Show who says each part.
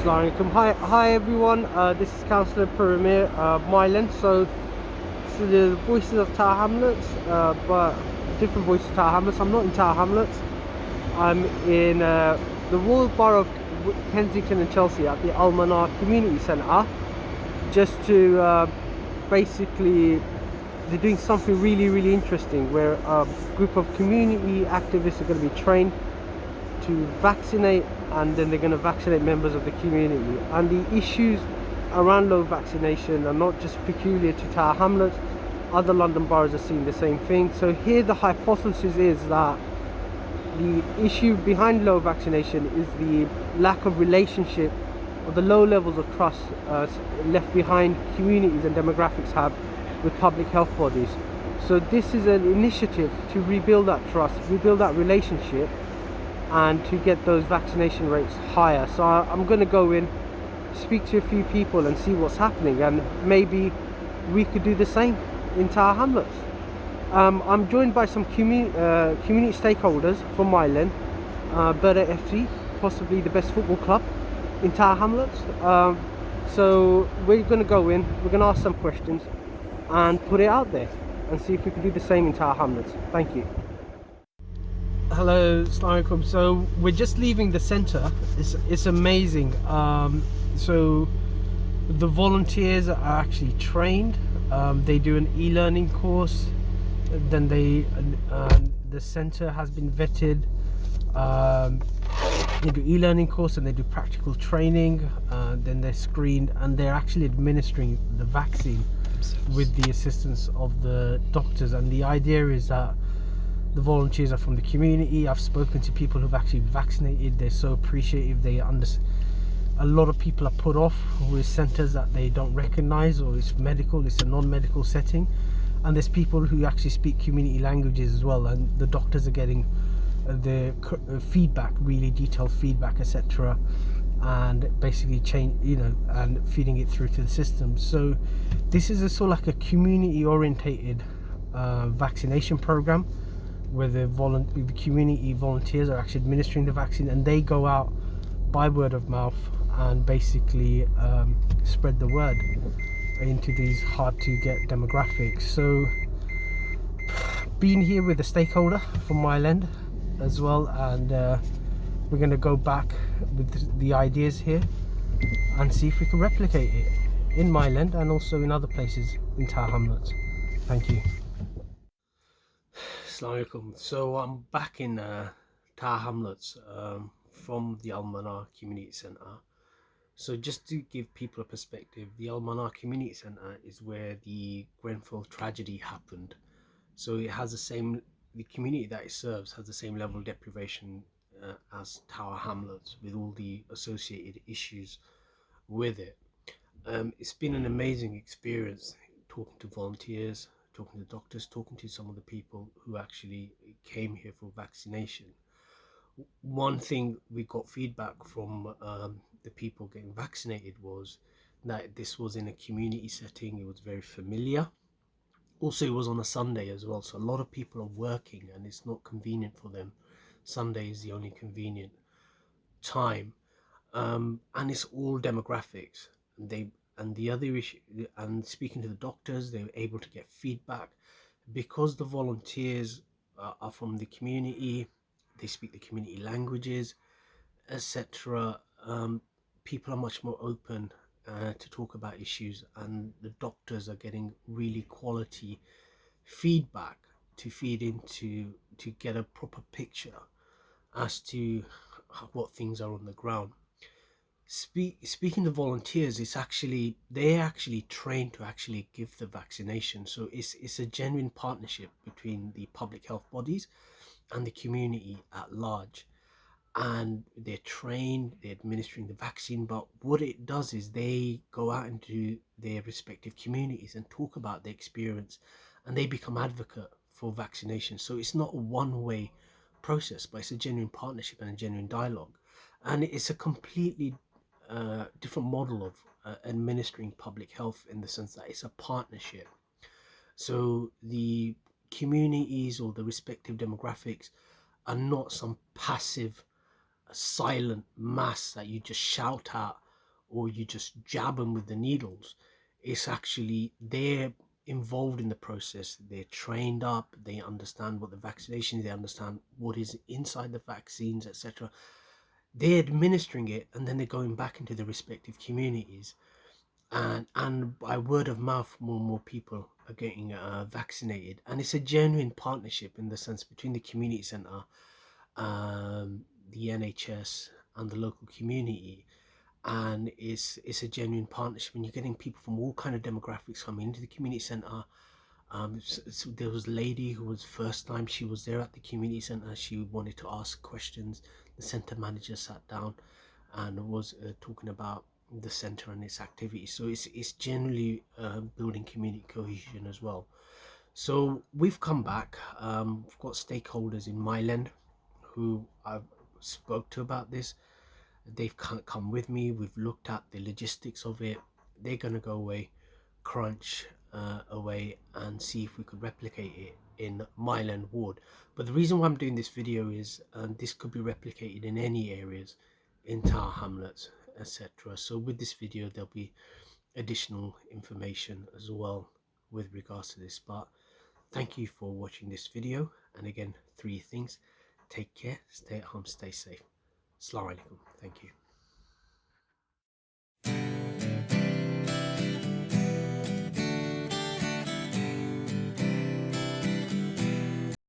Speaker 1: Assalamu alaikum. Hi everyone. This is Councillor Pyramid Mylan. So the voices of Tower Hamlets, but different voices of Tower Hamlets. I'm not in Tower Hamlets. I'm in the Royal Borough of Kensington and Chelsea at the Al-Manar Community Centre, just to basically, they're doing something really interesting where a group of community activists are going to be trained to vaccinate, and then they're going to vaccinate members of the community. And the issues around low vaccination are not just peculiar to Tower Hamlets. Other London boroughs are seeing the same thing. So here the hypothesis is that the issue behind low vaccination is the lack of relationship or the low levels of trust left behind communities and demographics have with public health bodies. So this is an initiative to rebuild that trust, rebuild that relationship, and to get those vaccination rates higher. So I'm going to go in, speak to a few people and see what's happening, and maybe we could do the same in Tower Hamlets. I'm joined by some community stakeholders from Mylan, Borough FC, possibly the best football club in Tower Hamlets. So we're going to go in, we're going to ask some questions and put it out there and see if we can do the same in Tower Hamlets. Thank you. Hello, Assalamu alaikum. So we're just leaving the centre. It's amazing. So the volunteers are actually trained. They do an e-learning course. Then the centre has been vetted. They do e-learning course and they do practical training. Then they're screened and they're actually administering the vaccine with the assistance of the doctors. And the idea is that the volunteers are from the community. I've spoken to people who've actually vaccinated. They're so appreciative. A lot of people are put off with centres that they don't recognise, or it's medical, it's a non-medical setting. And there's people who actually speak community languages as well, and the doctors are getting the feedback, really detailed feedback, etc., and basically and feeding it through to the system. So this is a sort of like a community orientated vaccination program, where the community volunteers are actually administering the vaccine, and they go out by word of mouth and basically spread the word into these hard to get demographics. So being here with a stakeholder from Myland as well, and we're going to go back with the ideas here and see if we can replicate it in Myland and also in other places in Tower Hamlets. Thank you. Assalamu alaikum. So I'm back in Tower Hamlets from the Al-Manar Community Centre. So just to give people a perspective, the Al-Manar Community Centre is where the Grenfell tragedy happened. So it has the community that it serves has the same level of deprivation as Tower Hamlets, with all the associated issues with it. It's been an amazing experience talking to volunteers, talking to doctors, talking to some of the people who actually came here for vaccination. One thing we got feedback from the people getting vaccinated was that this was in a community setting. It was very familiar. Also, it was on a Sunday as well, so a lot of people are working and it's not convenient for them. Sunday is the only convenient time, and it's all demographics. And the other issue, and speaking to the doctors, they were able to get feedback because the volunteers are from the community. They speak the community languages, etc. People are much more open to talk about issues, and the doctors are getting really quality feedback to feed into, to get a proper picture as to what things are on the ground. Speaking to volunteers, they're actually trained to actually give the vaccination. So it's a genuine partnership between the public health bodies and the community at large, and they're trained, they're administering the vaccine. But what it does is they go out into their respective communities and talk about their experience, and they become advocate for vaccination. So it's not a one-way process, but it's a genuine partnership and a genuine dialogue, and it's a completely different model of administering public health, in the sense that it's a partnership. So the communities or the respective demographics are not some passive silent mass that you just shout at or you just jab them with the needles. It's actually they're involved in the process. They're trained up. They understand what the vaccination is. They understand what is inside the vaccines, etc. They're administering it, and then they're going back into the respective communities, and by word of mouth, more and more people are getting vaccinated, and it's a genuine partnership in the sense between the community centre, the NHS, and the local community. And it's a genuine partnership, and you're getting people from all kind of demographics coming into the community centre. So there was a lady who was first time she was there at the community centre. She wanted to ask questions. The centre manager sat down and was talking about the centre and its activities. So it's generally building community cohesion as well. So we've come back. We've got stakeholders in Myland who I've spoke to about this. They've come with me. We've looked at the logistics of it. They're going to go away, crunch away, and see if we could replicate it in Myland Ward. But the reason why I'm doing this video is this could be replicated in any areas in Tower Hamlets, etc. So with this video there'll be additional information as well with regards to this. But thank you for watching this video, and again, 3 things: take care, stay at home, stay safe. Assalamu alaikum. Thank you.